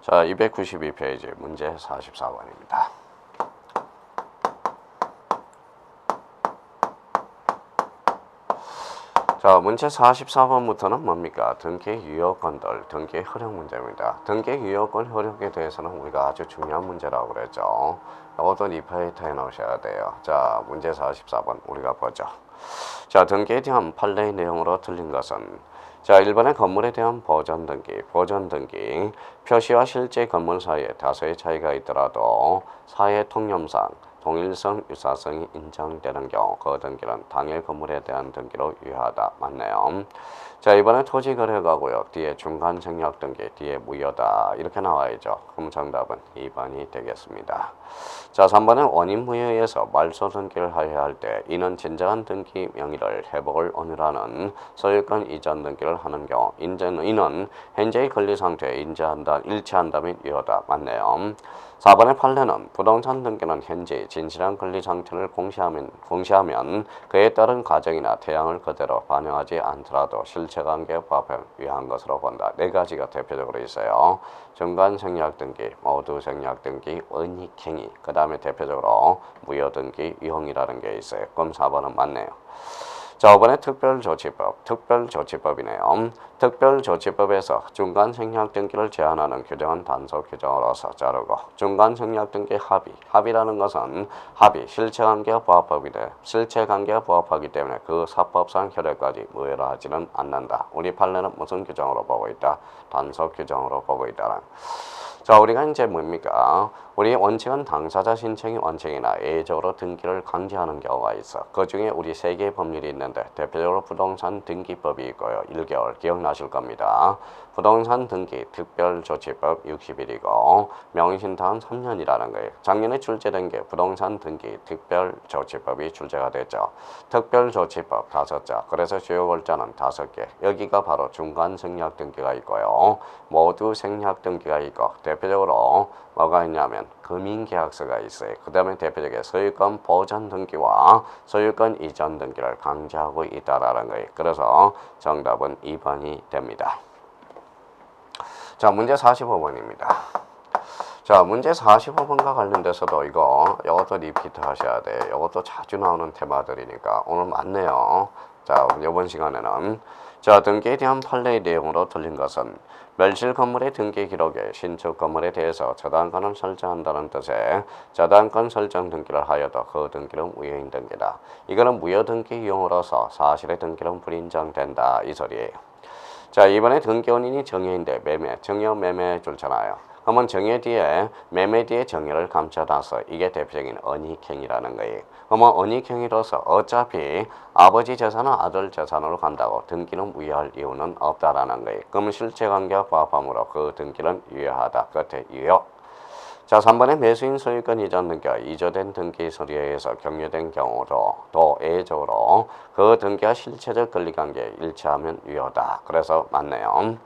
자, 292페이지 문제 44번입니다. 자, 문제 44번부터는 뭡니까? 등기 유효건들, 등기 효력 문제입니다. 등기 유효권 효력에 대해서는 우리가 아주 중요한 문제라고 그랬죠. 이것도 리파이터에 넣으셔야 돼요. 자, 문제 44번 우리가 보죠. 자, 등기에 대한 판례의 내용으로 틀린 것은 자, 1번의 건물에 대한 보전 등기, 표시와 실제 건물 사이에 다소의 차이가 있더라도 사회 통념상 동일성, 유사성이 인정되는 경우 그 등기는 당일 건물에 대한 등기로 유효하다. 맞네요. 자, 이번에 토지거래가고요. 뒤에 중간생략 등기, 뒤에 무효다. 이렇게 나와야죠. 그럼 정답은 2번이 되겠습니다. 자, 3번은 원인무효에서 말소 등기를 하여야 할 때 이는 진정한 등기 명의를 회복을 원유라는 소유권 이전 등기를 하는 경우 이는 현재의 권리 상태에 일치한다면 유효다. 맞네요. 4번의 판례는 부동산 등기는 현재 진실한 권리 상태를 공시하면 그에 따른 과정이나 태양을 그대로 반영하지 않더라도 실체관계에 부합해 위한 것으로 본다. 네 가지가 대표적으로 있어요. 중간생략 등기, 모두 생략 등기, 원익행위, 그 다음에 대표적으로 무효 등기, 유형이라는 게 있어요. 그럼 4번은 맞네요. 자, 5번에 특별조치법이네요. 특별조치법에서 중간생략 등기를 제한하는 규정은 단속 규정으로서 자르고 중간생략 등기 합의라는 것은 실체관계가 부합하기 때문에 그 사법상 효력까지 무효로 하지는 않는다. 우리 판례는 무슨 규정으로 보고 있다? 단속 규정으로 보고 있다는. 자, 우리가 이제 뭡니까? 우리 원칙은 당사자 신청이 원칙이나 예외적으로 등기를 강제하는 경우가 있어. 그 중에 우리 세 개의 법률이 있는데 대표적으로 부동산 등기법이 있고요. 1개월 기억나실 겁니다. 부동산 등기 특별조치법 60일이고 명의신탁은 3년이라는 거예요. 작년에 출제된 게 부동산 등기 특별조치법이 출제가 됐죠. 특별조치법 5자. 그래서 주요 골자는 5개. 여기가 바로 중간생략 등기가 있고요. 모두 생략 등기가 있고 대표적으로 뭐가 있냐면 금융계약서가 있어요. 그 다음에 대표적인 소유권 보전 등기와 소유권 이전 등기를 강제하고 있다라는 거예요. 그래서 정답은 2번이 됩니다. 자, 문제 45번입니다. 자, 문제 45번과 관련돼서도 이것도 리피트 하셔야 돼. 이것도 자주 나오는 테마들이니까 오늘 맞네요. 자, 이번 시간에는 자, 등기에 대한 판례의 내용으로 틀린 것은 멸실 건물의 등기 기록에 신축 건물에 대해서 저당권을 설정한다는 뜻의 저당권 설정 등기를 하여도 그 등기는 무효인 등기다. 이거는 무효 등기 유형으로서 사실의 등기는 불인정된다. 이 소리예요. 자, 이번에 등기 원인이 정해인데 정여 매매 줄잖아요. 그러면 정여 뒤에 매매 뒤에 정여를 감춰놔서 이게 대표적인 언익행위라는 거예요. 그러면 언익행위로서 어차피 아버지 재산은 아들 재산으로 간다고 등기는 무효할 이유는 없다라는 거예요. 그러면 실체관계와 부합함으로 그 등기는 유효하다. 끝에 유효. 자, 3번에 매수인 소유권 이전 등기가 이조된 등기 서류에 의해서 격려된 경우도 또 예외적으로 그 등기와 실체적 권리관계에 일치하면 유효다. 그래서 맞네요.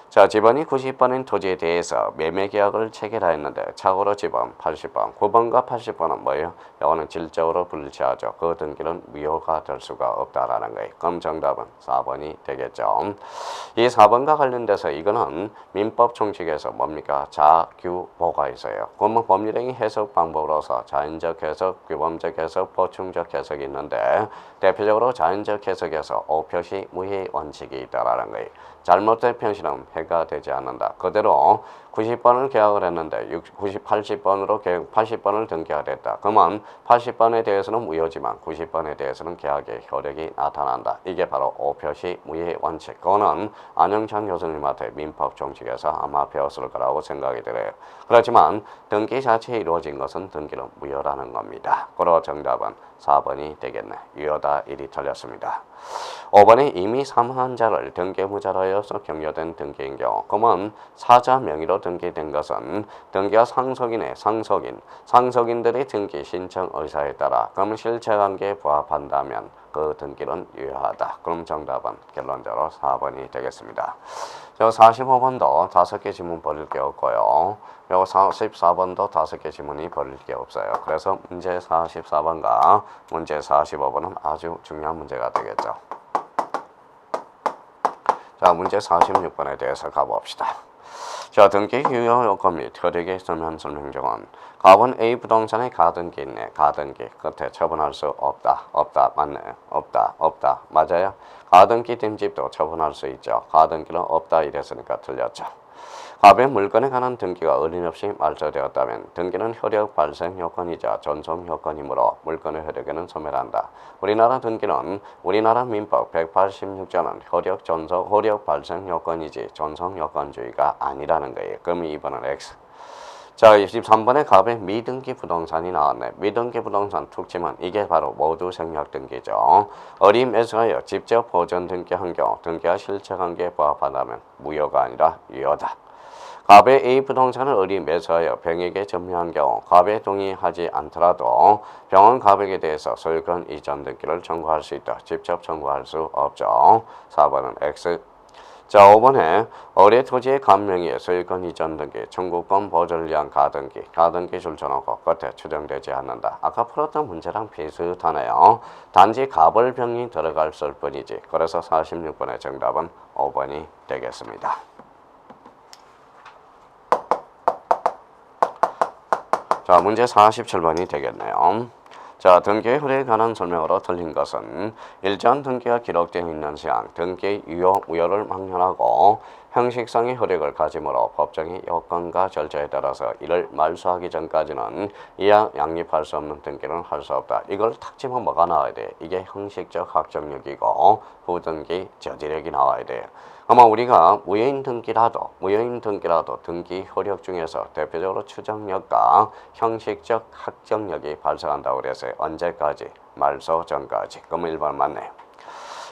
자, 지번이 90번인 토지에 대해서 매매계약을 체결하였는데 착오로 지번 80번, 9번과 80번은 뭐예요? 이거는 질적으로 불일치하죠. 그 등기는 무효가 될 수가 없다라는 거예요. 그럼 정답은 4번이 되겠죠. 이 4번과 관련돼서 이거는 민법 총칙에서 뭡니까? 자규보가 있어요. 그러면 법률행위 해석 방법으로서 자연적 해석, 규범적 해석, 보충적 해석이 있는데 대표적으로 자연적 해석에서 오표시 무효의 원칙이 있다라는 거예요. 잘못된 표시는 해가 되지 않는다. 그대로 90번을 계약을 했는데 80번을 등기가 됐다. 그러면 80번에 대해서는 무효지만 90번에 대해서는 계약의 효력이 나타난다. 이게 바로 오표시 무효의 원칙. 그거는 안영찬 교수님한테 민법 총칙에서 아마 배웠을 거라고 생각이 들어요. 그렇지만 등기 자체에 이루어진 것은 등기는 무효라는 겁니다. 그러 정답은 4번이 되겠네. 유효다 1이 틀렸습니다. 5번에 이미 사망한 자를 등기무자로 하여서 격려된 등기인 경우 그러면 사자 명의로 등기된 것은 등기가 상속인들의 등기 신청 의사에 따라 그러면 실체관계에 부합한다면 그 등기는 유효하다. 그럼 정답은 결론적으로 4번이 되겠습니다. 저 45번도 5개 지문 버릴 게 없고요. 요 44번도 5개 지문이 버릴 게 없어요. 그래서 문제 44번과 문제 45번은 아주 중요한 문제가 되겠죠. 자, 문제 46번에 대해서 가봅시다. 자, 등기 유효 요건 및 효력의 설명 설명조건. 갑은 A 부동산에 가등기 있네. 가등기 끝에 처분할 수 없다. 없다. 맞나요? 없다. 없다. 맞아요? 가등기 된 집도 처분할 수 있죠. 가등기는 없다 이랬으니까 틀렸죠. 갑의 물건에 관한 등기가 어림없이 말소되었다면 등기는 효력 발생 요건이자 전송 요건이므로 물건의 효력에는 소멸한다. 우리나라 등기는 우리나라 민법 186조는 효력 전송, 효력 발생 요건이지 전송 요건주의가 아니라는 거예요. 그럼 2번은 X. 자, 23번에 갑의 미등기 부동산이 나왔네. 미등기 부동산 특징은 이게 바로 모두 생략 등기죠. 어림에서요 직접 보전 등기한 경우 등기와 실체 관계에 부합하다면 무효가 아니라 유효다. 갑의 A 부동산을 어림에서요 병에게 점유한 경우 갑에 동의하지 않더라도 병은 갑에게 대해서 소유권 이전 등기를 청구할 수 있다. 직접 청구할 수 없죠. 4번은 X. 자, 5번에 어뢰 토지의 감명의 소유권 이전 등기, 청구권 보존을 위한 가등기, 가등기 줄쳐놓고 끝에 추정되지 않는다. 아까 풀었던 문제랑 비슷하네요. 단지 갑을 병이 들어갔을 뿐이지. 그래서 46번의 정답은 5번이 되겠습니다. 자, 문제 47번이 되겠네요. 자, 등기의 효력에 관한 설명으로 틀린 것은 일전 등기가 기록되어 있는 시항 등기 유효, 무효를 막론하고 형식상의 효력을 가지므로 법정의 요건과 절차에 따라서 이를 말소하기 전까지는 이하 양립할 수 없는 등기는 할 수 없다. 이걸 탁 집어 뭐가 나와야 돼? 이게 형식적 확정력이고 부등기 저지력이 나와야 돼요. 아마 우리가 무효인 등기라도 등기 효력 중에서 대표적으로 추정력과 형식적 확정력이 발생한다고 그랬어요. 언제까지? 말소 전까지. 그럼 1번 맞네요.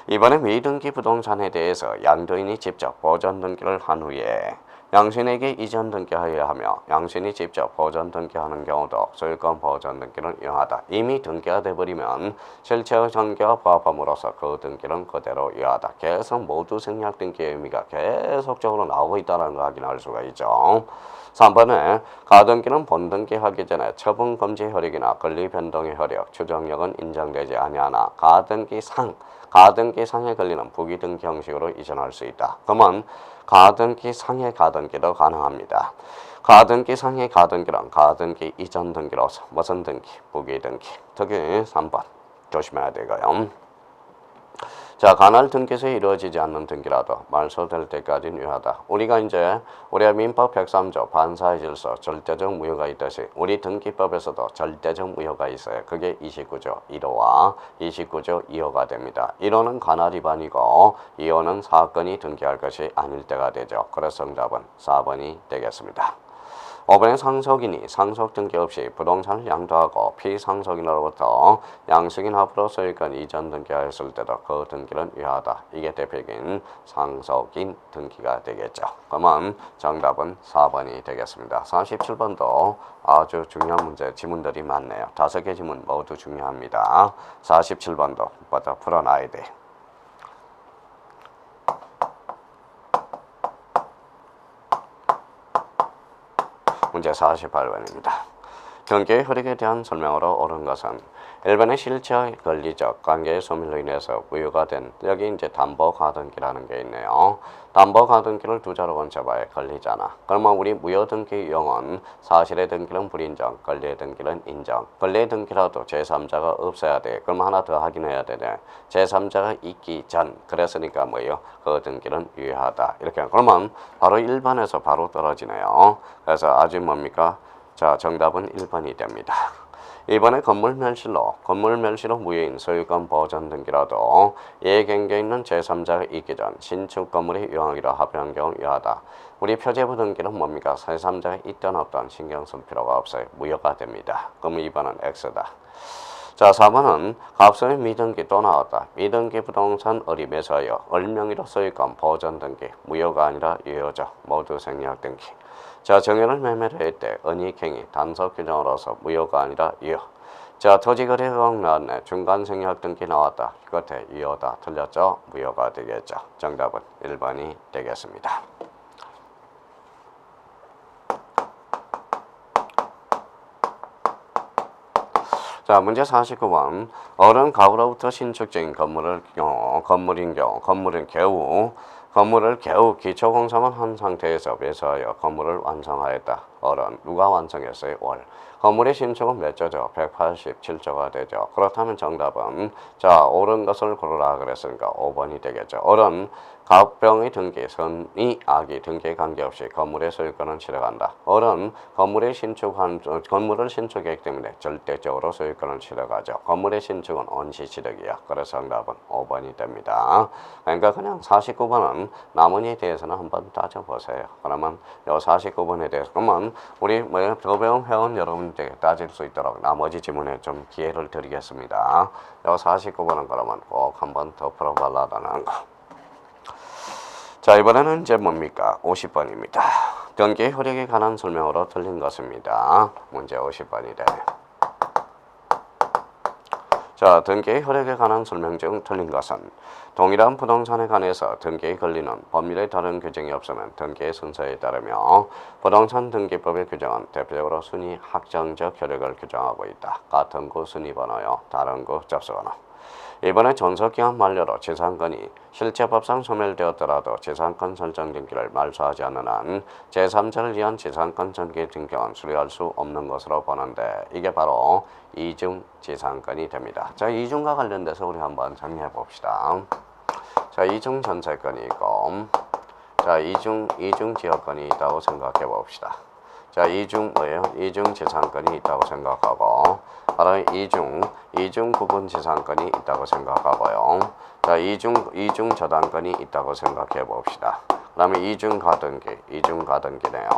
이번에 미등기 부동산에 대해서 양도인이 직접 보전 등기를 한 후에 양수인에게 이전 등기하여야 하며 양수인이 직접 보전 등기하는 경우도 소유권 보전 등기는 유효하다. 이미 등기가 돼버리면 실체의 전개와 부합함으로써 그 등기는 그대로 유효하다. 계속 모두 생략 등기의 의미가 계속적으로 나오고 있다는 걸 확인할 수가 있죠. 3번에 가등기는 본등기하기 전에 처분 금지 효력이나 권리 변동의 효력, 추정력은 인정되지 아니하나 가등기상에 걸리는 부기등기 형식으로 이전할 수 있다. 그러면 가등기상의 가등기도 가능합니다. 가등기상의 가등기란 가등기 이전 등기로서 무슨 등기? 부기등기. 특히 3번 조심해야 되고요. 자, 간할 등기소에 이루어지지 않는 등기라도 말소될 때까지는 유효하다. 우리가 민법 103조 반사의 질서 절대적 무효가 있듯이 우리 등기법에서도 절대적 무효가 있어요. 그게 29조 1호와 29조 2호가 됩니다. 1호는 간할 위반이고 2호는 사건이 등기할 것이 아닐 때가 되죠. 그래서 정답은 4번이 되겠습니다. 5번에 상속인이 상속 등기 없이 부동산을 양도하고 피상속인으로부터 양식인 앞으로 소유권 이전 등기하였을 때도 그 등기는 유효하다. 이게 대표적인 상속인 등기가 되겠죠. 그러면 정답은 4번이 되겠습니다. 47번도 아주 중요한 문제, 지문들이 많네요. 5개 지문 모두 중요합니다. 47번도 먼저 풀어놔야 돼. 문제 48번입니다. 등기의 효력에 대한 설명으로 옳은 것은 1번의 실체의 권리적 관계의 소멸로 인해서 무효가 된 여기 이제 담보가등기라는 게 있네요. 담보가등기를 두 자로 건쳐봐야 권리잖아. 그러면 우리 무효등기 용어는 사실의 등기는 불인정, 권리의 등기는 인정. 권리의 등기라도 제3자가 없어야 돼. 그럼 하나 더 확인해야 되네. 제3자가 있기 전 그랬으니까 뭐예요? 그 등기는 유효하다. 이렇게 그러면 바로 1번에서 바로 떨어지네요. 그래서 아직 뭡니까? 자, 정답은 1번이 됩니다. 이번에 건물 멸실로 무효인 소유권 보전 등기라도 이에 경계있는 제3자가 있기 전 신축 건물이 유효하기로 합의한 경우 유효하다. 우리 표제부 등기는 뭡니까? 제3자가 있든 없든 신경 쓸 필요가 없어요. 무효가 됩니다. 그럼 2번은 X다. 자, 4번은 갑선의 미등기 또 나왔다. 미등기 부동산 어림에서요. 을명의로 소유권 보전 등기 무효가 아니라 유효죠. 모두 생략 등기. 자, 정연을 매매를 할 때 은닉행위 단속 규정으로서 무효가 아니라 유효. 자, 토지거래가격 나왔네. 중간 생략 등기 나왔다. 끝에 유효다. 틀렸죠? 무효가 되겠죠. 정답은 1번이 되겠습니다. 자, 문제 49번. 어른 가구로부터 신축 중인 건물인 경우 건물을 겨우 기초공사만 한 상태에서 매수하여 건물을 완성하였다. 어른, 누가 완성했어요? 월. 건물의 신축은 몇 조죠? 187조가 되죠. 그렇다면 정답은 자 옳은 것을 고르라 그랬으니까 5번이 되겠죠. 어른, 갑병의 등기, 선의, 악의 등기에 관계없이 건물의 소유권은 치러간다. 어른, 건물을 신축했기 때문에 절대적으로 소유권을 치러가죠. 건물의 신축은 원시치력이야. 그래서 정답은 5번이 됩니다. 그러니까 그냥 49번은 나머지에 대해서는 한번 따져보세요. 그러면 요 49번에 대해서 그러면 우리 도배움 회원 여러분들에게 따질 수 있도록 나머지 지문에 좀 기회를 드리겠습니다. 요 49번은 그러면 꼭 한번 더 풀어달라는 거. 자, 이번에는 이제 뭡니까? 50번입니다. 등기 효력에 관한 설명으로 틀린 것입니다. 문제 50번이래. 자, 등기 효력에 관한 설명 중 틀린 것은 동일한 부동산에 관해서 등기에 걸리는 법률의 다른 규정이 없으면 등기의 순서에 따르며 부동산 등기법의 규정은 대표적으로 순위 확정적 효력을 규정하고 있다. 같은 구 순위번호요. 다른 구 접수번호. 이번에 존속기간 만료로 재산권이 실제 법상 소멸되었더라도 재산권 설정 등기를 말소하지 않는 한 제3자를 위한 재산권 전개 등기는 수리할 수 없는 것으로 보는데 이게 바로 이중 재산권이 됩니다. 자, 이중과 관련돼서 우리 한번 정리해 봅시다. 자, 이중 전세권이 있고 자, 이중 지역권이 있다고 생각해 봅시다. 자, 이중 뭐예요? 이중 재산권이 있다고 생각하고 바로 이중 구분 재산권이 있다고 생각하고요. 자, 이중 저당권이 있다고 생각해 봅시다. 그다음에 이중 가등기네요.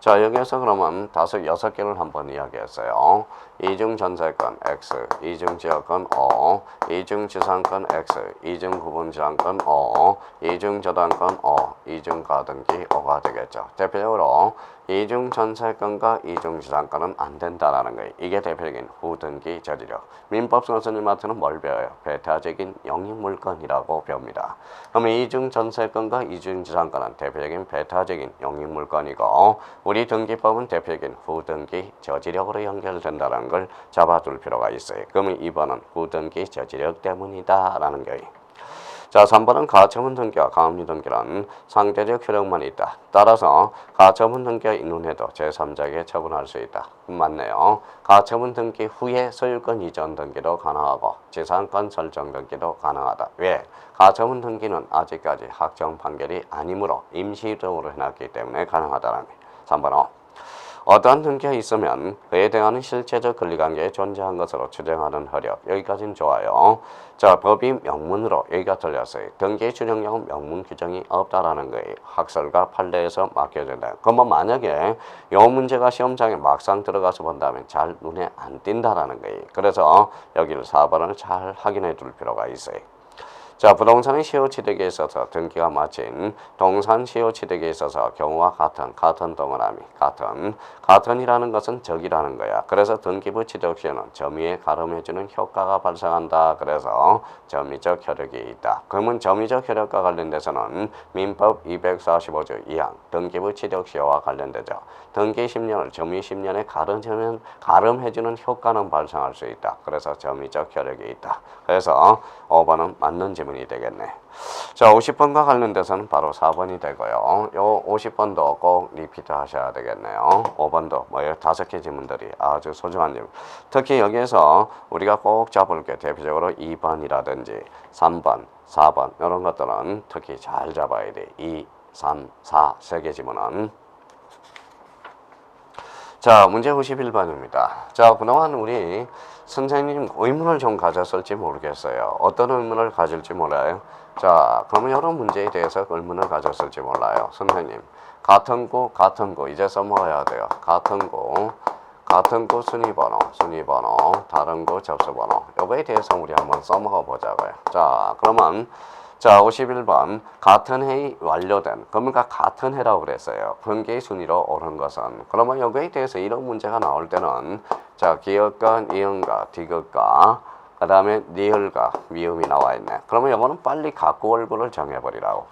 자, 여기에서 그러면 6개를 한번 이야기했어요. 이중 전세권 X, 이중 지역권 O, 이중 지상권 X, 이중 구분 지상권 O, 이중 저당권 O, 이중 가등기 O가 되겠죠. 대표적으로 이중 전세권과 이중 지상권은 안 된다라는 거예요. 이게 대표적인 후등기 저지력. 민법 선생님한테는 뭘 배워요? 배타적인 영입물건이라고 배웁니다. 그러면 이중 전세권과 이중 지상권은 대표적인 배타적인 영입물건이고 우리 등기법은 대표적인 후등기 저지력으로 연결된다는 걸 잡아둘 필요가 있어요. 그러면 2번은 후등기 저지력 때문이다라는 거예요. 자, 3번은 가처분 등기와 가압류 등기는 상대적 효력만 있다. 따라서 가처분 등기가 있는해도 제3자에게 처분할 수 있다. 맞네요. 가처분 등기 후에 소유권 이전 등기도 가능하고 재산권 설정 등기도 가능하다. 왜? 가처분 등기는 아직까지 확정 판결이 아니므로 임시적으로 해놨기 때문에 가능하다는 거예요. 3번 어떠한 등기가 있으면 그에 대한 실체적 권리관계에 존재한 것으로 추정하는 효력. 여기까지는 좋아요. 자, 법이 명문으로 여기가 틀렸어요. 등기의 추정력은 명문 규정이 없다라는 거예요. 학설과 판례에서 맡겨진다. 그러면 만약에 이 문제가 시험장에 막상 들어가서 본다면 잘 눈에 안 띈다라는 거예요. 그래서 여기를 4번을 잘 확인해 둘 필요가 있어요. 자, 부동산의 시효취득에 있어서 등기가 마친 동산 시효취득에 있어서 경우와 같은 동그라미, 같은이라는 것은 적이라는 거야. 그래서 등기부 취득 시에는 점유에 가름해주는 효과가 발생한다. 그래서 점유적 효력이 있다. 그러면 점유적 효력과 관련돼서는 민법 245조 2항 등기부 취득 시효와 관련되죠. 등기 10년을 점유 10년에 가름해주는 효과는 발생할 수 있다. 그래서 점유적 효력이 있다. 그래서 5번은 맞는 질문이 되겠네. 자, 50번과 관련돼서는 바로 4번이 되고요. 요 50번도 꼭 리피트 하셔야 되겠네요. 5번도 뭐예요? 5개 질문들이 아주 소중한 질문. 특히 여기에서 우리가 꼭 잡을 게 대표적으로 2번이라든지 3번, 4번 이런 것들은 특히 잘 잡아야 돼. 2, 3, 4 세 개 질문은. 자, 문제 91번입니다. 자, 그동안 우리 선생님 의문을 좀 가졌을지 모르겠어요. 어떤 의문을 가질지 몰라요. 자, 그러면 이런 문제에 대해서 의문을 가졌을지 몰라요. 선생님, 같은 구 이제 써먹어야 돼요. 같은 구 순위번호, 다른 구 접수번호. 요거에 대해서 우리 한번 써먹어 보자고요. 자, 그러면 자, 51번 같은 해이 완료된 그러니까 같은 해라고 그랬어요. 분기의 순위로 옳은 것은 그러면 여기에 대해서 이런 문제가 나올 때는 자, 기역과 니은과 디귿과 그 다음에 니을과 미음이 나와 있네. 그러면 이거는 빨리 갖고 얼굴을 정해버리라고.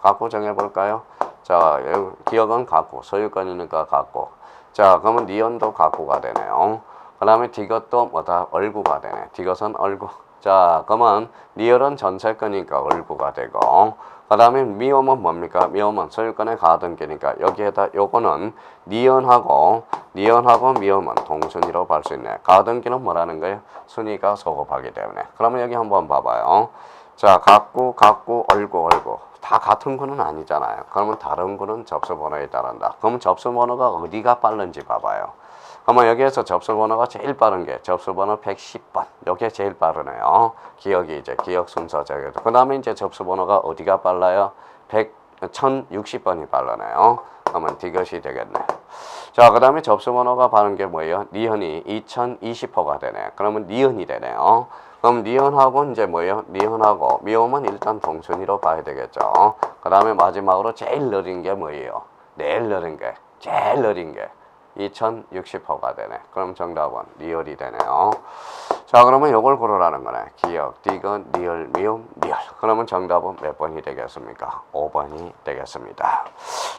갖고 정해볼까요? 자, 기역은 갖고 소유권이니까 갖고. 자, 그러면 니은도 갖고가 되네요. 그 다음에 디귿도 뭐다? 얼구가 되네. 디귿은 얼구. 자, 그러면 니을은 전세권이니까 얼구가 되고 그 다음에 미음은 뭡니까? 미음은 소유권의 가등기니까 여기에다 요거는 니은하고 미음은 동순위로 볼 수 있네. 가등기는 뭐라는 거예요? 순위가 소급하기 때문에. 그러면 여기 한번 봐봐요. 자, 같고 얼고 다 같은 거는 아니잖아요. 그러면 다른 거는 접수번호에 따른다. 그러면 접수번호가 어디가 빠른지 봐봐요. 그러면 여기에서 접수번호가 제일 빠른 게 접수번호 110번. 이게 제일 빠르네요. 기억이 이제 기억 순서 저기도. 그 다음에 이제 접수번호가 어디가 빨라요? 1060번이 빠르네요. 그러면 이것이 되겠네. 자, 그 다음에 접수번호가 빠른 게 뭐예요? 니은이 2020호가 되네. 그러면 니은이 되네요. 그럼 니은하고 이제 뭐예요? 니은하고 미음은 일단 동순위로 봐야 되겠죠. 그 다음에 마지막으로 제일 느린 게 뭐예요? 제일 느린 게 2060호가 되네. 그럼 정답은 리얼이 되네요. 자, 그러면 이걸 고르라는 거네. 기억, 디귿, 리얼, 미음, 리얼. 그러면 정답은 몇 번이 되겠습니까? 5번이 되겠습니다.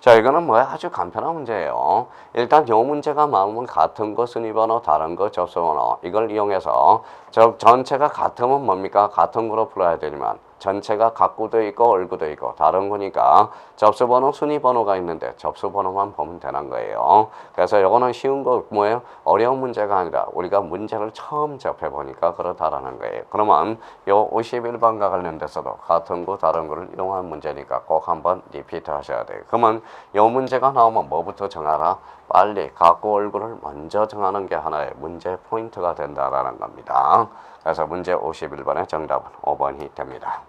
자, 이거는 뭐야? 아주 간편한 문제예요. 일단 요 문제가 나오면 같은 거 순위번호, 다른 거 접수번호 이걸 이용해서 전체가 같으면 뭡니까? 같은 거로 풀어야 되지만 전체가 같고도 있고 얼고도 있고 다른 거니까 접수번호, 순위번호가 있는데 접수번호만 보면 되는 거예요. 그래서 요거는 쉬운 거 뭐예요? 어려운 문제가 아니라 우리가 문제를 처음 접해보니까 그렇다라는 거예요. 그러면 요 51번과 관련돼서도 같은 거 다른 거를 이용한 문제니까 꼭 한번 리피트 하셔야 돼요. 그러면 요 문제가 나오면 뭐부터 정하라? 빨리 같고 얼고를 먼저 정하는 게 하나의 문제 포인트가 된다라는 겁니다. 그래서 문제 51번의 정답은 5번이 됩니다.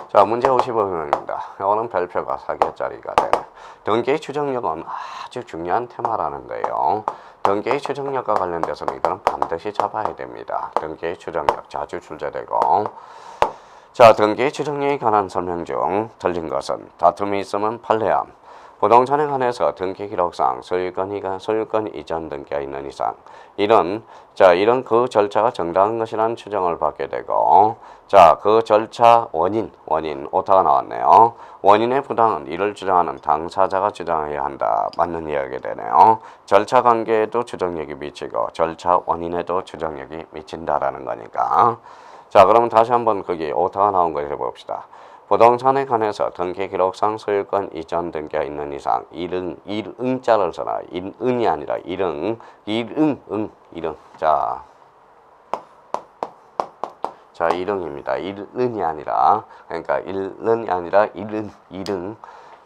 자, 문제 55번입니다. 이거는 별표가 4개짜리가 되는. 등기의 추정력은 아주 중요한 테마라는 거예요. 등기의 추정력과 관련돼서는 이거는 반드시 잡아야 됩니다. 등기의 추정력 자주 출제되고. 자, 등기의 추정력에 관한 설명 중 틀린 것은 다툼이 있으면 판례함. 부동산에 관해서 등기 기록상 소유권 이전 등기가 있는 이상 이런 그 절차가 정당한 것이라는 추정을 받게 되고, 자, 그 절차 원인 오타가 나왔네요. 원인의 부당은 이를 주장하는 당사자가 주장해야 한다. 맞는 이야기 되네요. 절차 관계에도 추정력이 미치고 절차 원인에도 추정력이 미친다라는 거니까. 자, 그러면 다시 한번 거기 오타가 나온 거 해봅시다. 부동산에 관해서 등기 기록상 소유권 이전 등기가 있는 이상 일응자를 써라. 인은이 아니라 일응. 자, 일응입니다. 일은이 아니라 그러니까 일은이 아니라 일응.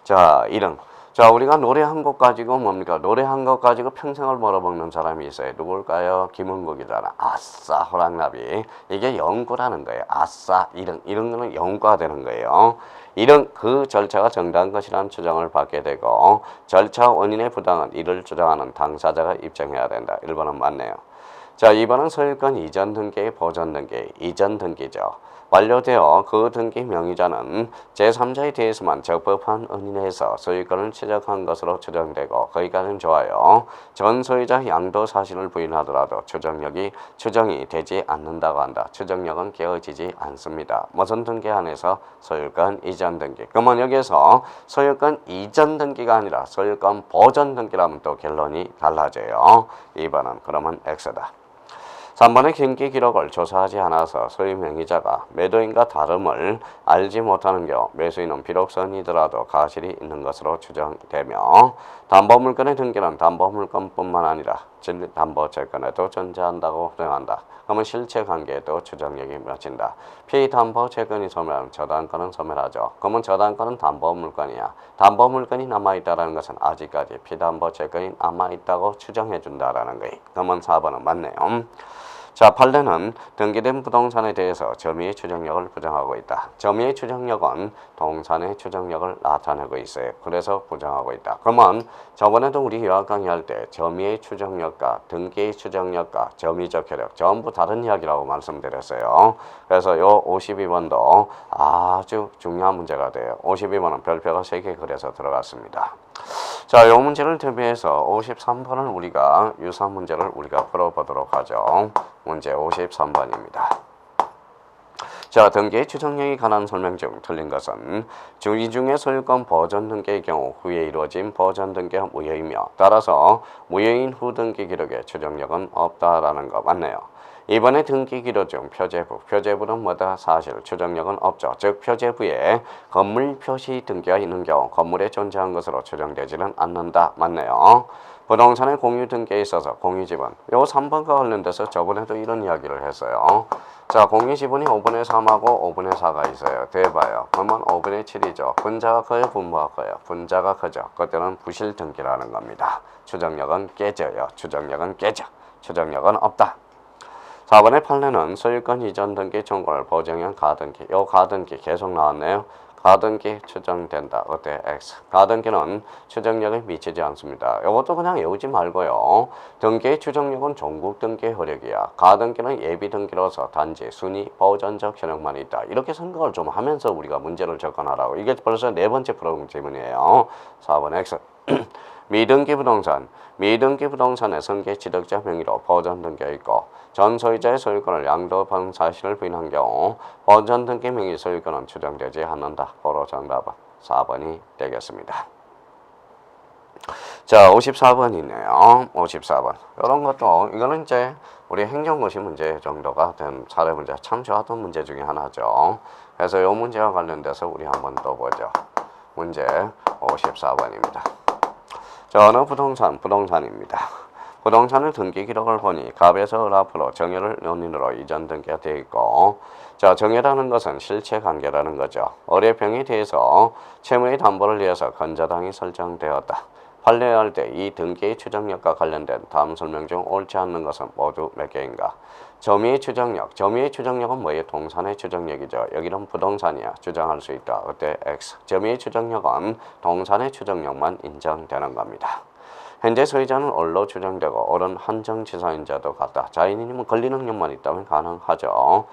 자, 일응. 자, 우리가 노래 한 곡 가지고 뭡니까? 노래 한 곡 가지고 평생을 벌어먹는 사람이 있어요. 누굴까요? 김은국이잖아. 아싸 호랑나비. 이게 영구라는 거예요. 아싸 이런 거는 영구가 되는 거예요. 이런 그 절차가 정당한 것이라는 추정을 받게 되고 절차 원인의 부당은 이를 주장하는 당사자가 입증해야 된다. 1번은 맞네요. 자, 2번은 소유권 이전 등기, 보전 등기, 이전 등기죠. 완료되어 그 등기 명의자는 제3자에 대해서만 적법한 은인에서 소유권을 취득한 것으로 추정되고 거기까지는 좋아요. 전 소유자 양도 사실을 부인하더라도 추정이 되지 않는다고 한다. 추정력은 깨어지지 않습니다. 무슨 등기 안에서 소유권 이전 등기. 그러면 여기서 소유권 이전 등기가 아니라 소유권 보전 등기라면 또 결론이 달라져요. 2번은 그러면 X다. 3번의 경기 기록을 조사하지 않아서 소유 명의자가 매도인과 다름을 알지 못하는 경우 매수인은 비록 선이더라도 가실이 있는 것으로 추정되며 담보물건의 등기는 담보물건뿐만 아니라 담보채권에도 존재한다고 주장한다. 그러면 실체관계에도 추정력이 미친다. 피담보채권이 소멸하면 저당권은 소멸하죠. 그러면 저당권은 담보물건이야. 담보물건이 남아있다는 것은 아직까지 피담보채권이 남아있다고 추정해준다라는 거예요. 그러면 4번은 맞네요. 자, 판례는 등기된 부동산에 대해서 점유의 추정력을 부정하고 있다. 점유의 추정력은 동산의 추정력을 나타내고 있어요. 그래서 부정하고 있다. 그러면 저번에도 우리 요약 강의할 때 점유의 추정력과 등기의 추정력과 점유적 효력 전부 다른 이야기라고 말씀드렸어요. 그래서 요 52번도 아주 중요한 문제가 돼요. 52번은 별표가 3개 그래서 들어갔습니다. 자, 이 문제를 대비해서 53번을 우리가 유사 문제를 우리가 풀어보도록 하죠. 문제 53번입니다. 자, 등기의 추정력에 관한 설명 중 틀린 것은 이 중에 소유권 보전 등기의 경우 후에 이루어진 보전 등기가 무효이며 따라서 무효인 후 등기 기록에 추정력은 없다라는 거 맞네요. 이번에 등기 기록 중 표제부는 뭐다? 사실 추정력은 없죠. 즉 표제부에 건물 표시 등기가 있는 경우 건물에 존재한 것으로 추정되지는 않는다. 맞네요. 부동산의 공유 등기에 있어서 공유지분 요 3번과 관련돼서 저번에도 이런 이야기를 했어요. 자, 공유지분이 5분의 3하고 5분의 4가 있어요. 대봐요. 그러면 5분의 7이죠. 분자가 커요? 분모가 커요? 분자가 크죠. 그때는 부실 등기라는 겁니다. 추정력은 깨져요. 추정력은 깨져. 추정력은 없다. 4번의 판례는 소유권 이전 등기 청구를 보정형 가등기. 요 가등기 계속 나왔네요. 가등기 추정된다. 어때? X. 가등기는 추정력에 미치지 않습니다. 이것도 그냥 외우지 말고요. 등기의 추정력은 종국 등기 효력이야. 가등기는 예비 등기로서 단지 순위 보전적 효력만 있다. 이렇게 생각을 좀 하면서 우리가 문제를 접근하라고. 이게 벌써 네 번째 프로그램 질문이에요. 4번 X. 미등기 부동산의 승계 취득자 명의로 보전 등기가 있고 전 소유자의 소유권을 양도받은 사실을 부인한 경우 보전 등기 명의 소유권은 추정되지 않는다. 고로 정답은 4번이 되겠습니다. 자, 54번이네요. 54번. 이런 것도 이거는 이제 우리 행정고시 문제 정도가 된 사례 문제 참 좋았던 문제 중에 하나죠. 그래서 이 문제와 관련돼서 우리 한번 또 보죠. 문제 54번입니다. 자, 어느 부동산입니다. 부동산의 등기 기록을 보니 갑에서 을 앞으로 정여를 연인으로 이전 등기가 되어 있고 자, 정여라는 것은 실체 관계라는 거죠. 의뢰병에 대해서 채무의 담보를 위해서 건자당이 설정되었다. 판례할 때 이 등기의 추정력과 관련된 다음 설명 중 옳지 않는 것은 모두 몇 개인가? 점유의 추정력은 뭐예요? 동산의 추정력이죠. 여기는 부동산이야. 주장할 수 있다. 그때 X. 점유의 추정력은 동산의 추정력만 인정되는 겁니다. 현재 소유자는 을로 추정되고 을은 한정치사인자도 같다. 자인이면 권리능력만 있다면 가능하죠.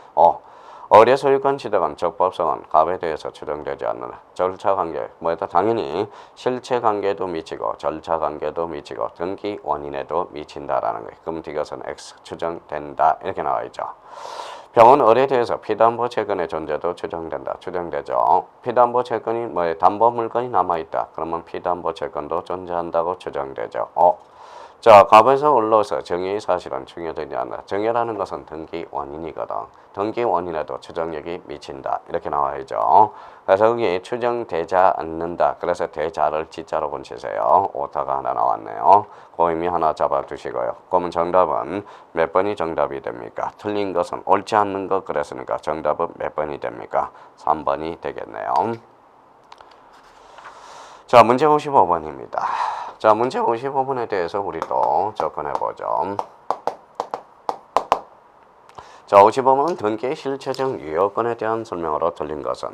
을의 소유권 취득은 적법성은 갑에 대해서 추정되지 않는 절차관계 뭐였다? 당연히 실체관계도 미치고 절차관계도 미치고 등기 원인에도 미친다라는 거예요. 그럼 이것은 X 추정된다 이렇게 나와 있죠. 병은 을에 대해서 피담보 채권의 존재도 추정되죠. 피담보 채권이 뭐예요? 담보 물건이 남아있다. 그러면 피담보 채권도 존재한다고 추정되죠. 자, 갑에서 을로서 정의의 사실은 중요되지 않아. 정의라는 것은 등기 원인이거든. 등기 원인에도 추정력이 미친다. 이렇게 나와야죠. 그래서 여기 추정되지 않는다. 그래서 대자를 지자로 고치세요. 오타가 하나 나왔네요. 그 의미 하나 잡아두시고요. 그러면 정답은 몇 번이 정답이 됩니까? 틀린 것은 옳지 않는 것 그랬으니까 정답은 몇 번이 됩니까? 3번이 되겠네요. 자, 문제 55번입니다. 자, 문제 55번에 대해서 우리 또 접근해보죠. 자, 55번은 등기의 실체적 유효권에 대한 설명으로 틀린 것은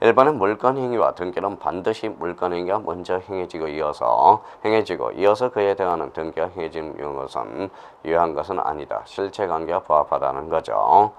1번은 물건행위와 등기는 반드시 물건행위가 먼저 행해지고 이어서 그에 대한 등기가 행해지는 것은 유효한 것은 아니다. 실체관계와 부합하다는 거죠.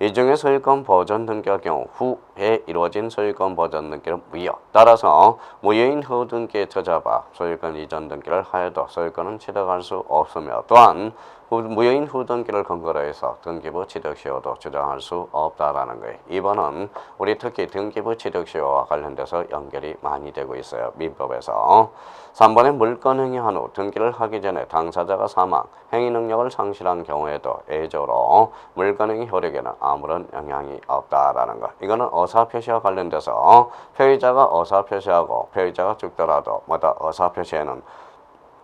이 중에 소유권 보전 등기의 경우 후에 이루어진 소유권 보전 등기는 무효. 따라서 무효인 후 등기에 처잡아 소유권 이전 등기를 하여도 소유권은 취득할 수 없으며 또한 무효인 후 등기를 근거로 해서 등기부 취득시효도 주장할 수 없다라는 거예요. 2번은 우리 특히 등기부 취득시효와 관련돼서 연결이 많이 되고 있어요. 민법에서. 3번에 물건행위한 후 등기를 하기 전에 당사자가 사망, 행위 능력을 상실한 경우에도 예외적으로 물건행위 효력에는 아무런 영향이 없다라는 거. 이거는 의사표시와 관련돼서 표의자가 의사표시하고 표의자가 죽더라도 뭐다 의사표시에는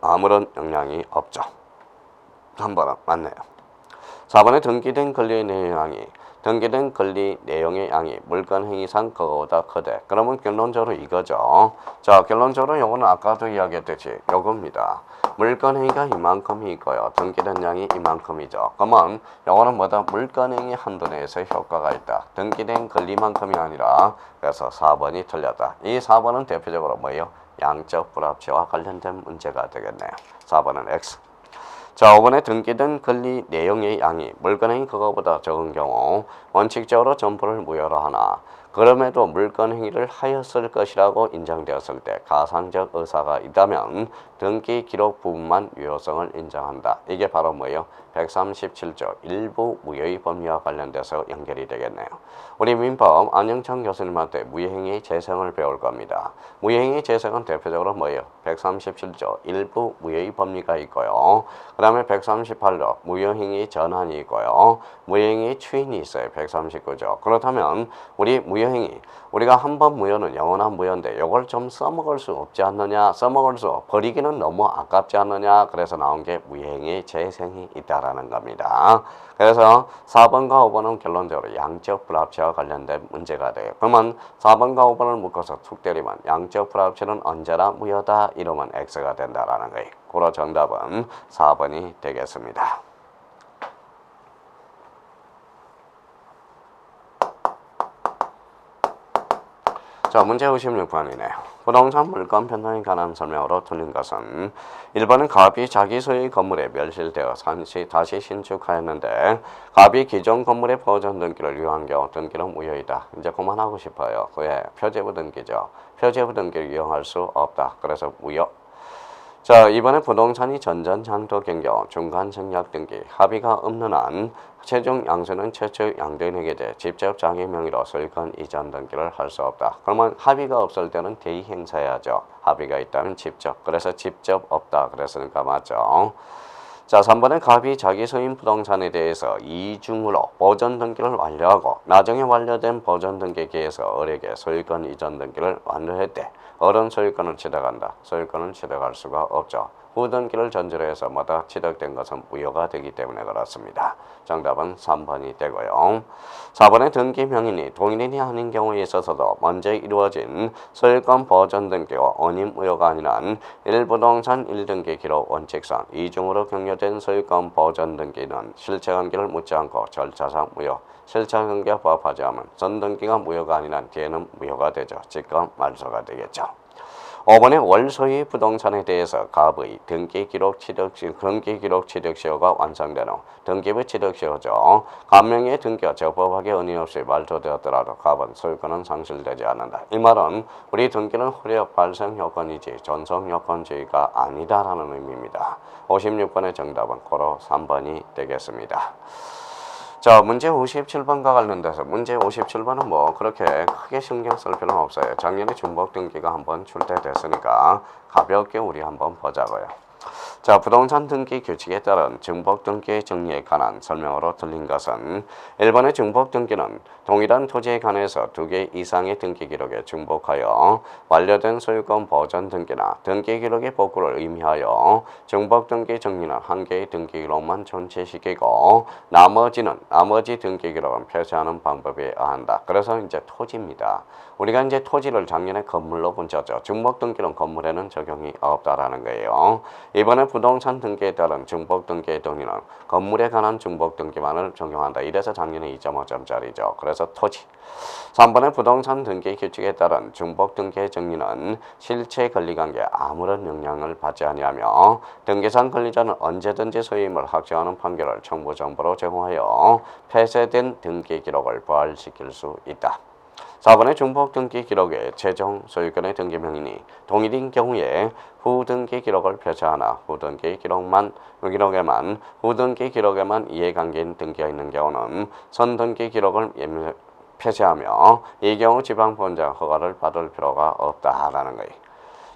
아무런 영향이 없죠. 3번은 맞네요. 4번에 등기된 권리 내용의 양이 물건 행위상 그거보다 크대. 그러면 결론적으로 이거죠. 자, 결론적으로 요거는 아까도 이야기했듯이 요겁니다. 물건 행위가 이만큼이 있고요. 등기된 양이 이만큼이죠. 그러면 요거는 뭐다? 물건 행위 한도 내에서 효과가 있다. 등기된 권리만큼이 아니라 그래서 4번이 틀렸다. 이 4번은 대표적으로 뭐예요? 양적 불합치와 관련된 문제가 되겠네요. 4번은 X. 자, 5번에 등기된 권리 내용의 양이 물건행위 그거보다 적은 경우 원칙적으로 점포를 무효로 하나 그럼에도 물건행위를 하였을 것이라고 인정되었을 때 가상적 의사가 있다면 등기 기록 부분만 유효성을 인정한다. 이게 바로 뭐예요? 137조 일부 무효의 법리와 관련돼서 연결이 되겠네요. 우리 민법 안영천 교수님한테 무효행위 재생을 배울 겁니다. 무효행위 재생은 대표적으로 뭐예요? 137조 일부 무효의 법리가 있고요. 그 다음에 138조 무효행위 전환이 있고요. 무효행위 추인이 있어요. 139조. 그렇다면 우리 무효행위, 우리가 한 번 무효는 영원한 무효인데 이걸 좀 써먹을 수 없지 않느냐, 버리기는 너무 아깝지 않느냐, 그래서 나온 게 무효행위 재생이 있다라는 겁니다. 그래서 4번과 5번은 결론적으로 양적 불합치와 관련된 문제가 돼요. 그러면 4번과 5번을 묶어서 툭 때리면 양적 불합치는 언제나 무효다 이러면 X가 된다라는 거예요. 그러 정답은 4번이 되겠습니다. 자, 문제 56번이네요. 부동산 물건 변동에 관한 설명으로 틀린 것은 1번은 갑이 자기 소유의 건물에 멸실되어 다시 신축하였는데 갑이 기존 건물의 보존 등기를 이용한 경우 등기는 무효이다. 이제 그만하고 싶어요. 왜? 표제부 등기죠. 표제부 등기를 이용할 수 없다. 그래서 무효. 자, 이번에 부동산이 전전장도 변경, 중간 청약 등기, 합의가 없는 한 최종 양수는 최초 양도인에게 돼 직접 자기 명의로 소유권 이전 등기를 할 수 없다. 그러면 합의가 없을 때는 대의 행사해야죠. 합의가 있다면 직접. 그래서 직접 없다. 그랬으니까 맞죠. 자, 3번은 갑이 자기 소유인 부동산에 대해서 이중으로 보존 등기를 완료하고 나중에 완료된 보존 등기에 의해서 을에게 소유권 이전 등기를 완료했대. 을은 소유권을 취득한다. 소유권을 취득할 수가 없죠. 후등기를 전제로 해서 뭐다 취득된 것은 무효가 되기 때문에 그렇습니다. 정답은 3번이 되고요. 4번의 등기 명인이 동일인이 아닌 경우에 있어서도 먼저 이루어진 소유권 보존 등기와 원인 무효가 아닌 한 1부동산 1등기 기록 원칙상 이중으로 격려된 소유권 보존 등기는 실체관계를 묻지 않고 절차상 무효. 실체관계에 부합하지 않으면 전등기가 무효가 아닌 한 뒤에는 무효가 되죠. 즉각 말소가 되겠죠. 5번의 월소유 부동산에 대해서 갑의 등기기록 취득시효가 완성된 후 등기부 취득시효죠. 갑명의 등기가 적법하게 은인 없이 말소되었더라도 갑은 소유권은 상실되지 않는다. 이 말은 우리 등기는 효력 발생 요건이지 전속 요건주의가 아니다라는 의미입니다. 56번의 정답은 고로 3번이 되겠습니다. 자, 문제 57번과 관련돼서 문제 57번은 뭐 그렇게 크게 신경 쓸 필요는 없어요. 작년에 중복 등기가 한번 출제됐으니까 가볍게 우리 한번 보자고요. 자, 부동산 등기 규칙에 따른 중복 등기 정리에 관한 설명으로 틀린 것은 1번의 중복 등기는 동일한 토지에 관해서 2개 이상의 등기 기록에 중복하여 완료된 소유권 보존 등기나 등기 기록의 복구를 의미하여 중복 등기 정리는 1개의 등기 기록만 존재시키고 나머지 등기 기록은 표시하는 방법에 의한다. 그래서 이제 토지입니다. 우리가 이제 토지를 작년에 건물로 분쳤죠. 중복 등기는 건물에는 적용이 없다라는 거예요. 이번에 부동산 등기에 따른 중복 등기의 동의는 건물에 관한 중복 등기만을 적용한다. 이래서 작년에 2.5점짜리죠. 그래서 토지. 3번의 부동산 등기 규칙에 따른 중복 등기의 정리는 실체 권리관계에 아무런 영향을 받지 아니하며 등기상 권리자는 언제든지 소유임을 확정하는 판결을 청구 정보로 제공하여 폐쇄된 등기 기록을 부활시킬 수 있다. 4번의 중복 등기 기록에 최종 소유권의 등기 명인이 동일인 경우에 후등기 기록을 표시하나 후등기 기록에만 이해관계인 등기가 있는 경우는 선등기 기록을 표시하며 이 경우 지방법원장 허가를 받을 필요가 없다라는 거예요.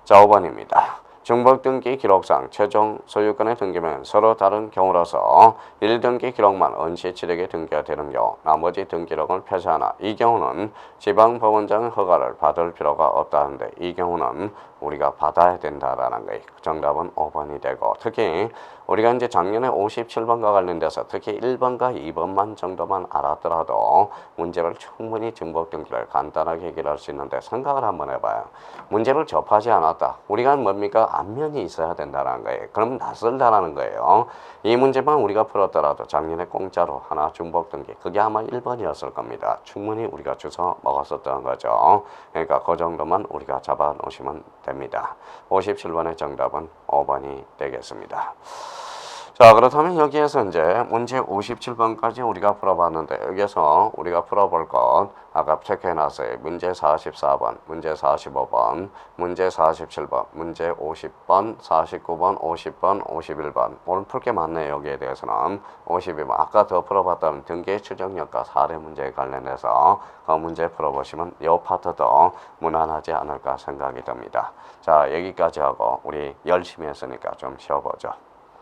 자, 5번입니다. 중복 등기 기록상 최종 소유권의 등기명은 서로 다른 경우라서 1등기 기록만 원시치력에 등기가 되는 경우 나머지 등기록을 표시하나 이 경우는 지방법원장 허가를 받을 필요가 없다는데 이 경우는 우리가 받아야 된다라는 거예요. 정답은 5번이 되고 특히 우리가 이제 작년에 57번과 관련돼서 특히 1번과 2번만 정도만 알았더라도 문제를 충분히 중복 등기를 간단하게 해결할 수 있는데 생각을 한번 해봐요. 문제를 접하지 않았다. 우리가 뭡니까? 안면이 있어야 된다는 거예요. 그럼 낯설다라는 거예요. 이 문제만 우리가 풀었더라도 작년에 공짜로 하나 중복 등기 그게 아마 1번이었을 겁니다. 충분히 우리가 주워 먹었었던 거죠. 그러니까 그 정도만 우리가 잡아 놓으시면 됩니다. 57번의 정답은 5번이 되겠습니다. 자, 그렇다면 여기에서 이제 문제 57번까지 우리가 풀어봤는데 여기에서 우리가 풀어볼 것 아까 체크해놨어요. 문제 44번, 문제 45번, 문제 47번, 문제 50번, 49번, 50번, 51번. 오늘 풀 게 많네요. 여기에 대해서는 52번. 아까 더 풀어봤다면 등계 추정력과 사례 문제에 관련해서 그 문제 풀어보시면 이 파트도 무난하지 않을까 생각이 듭니다. 자, 여기까지 하고 우리 열심히 했으니까 좀 쉬어보죠.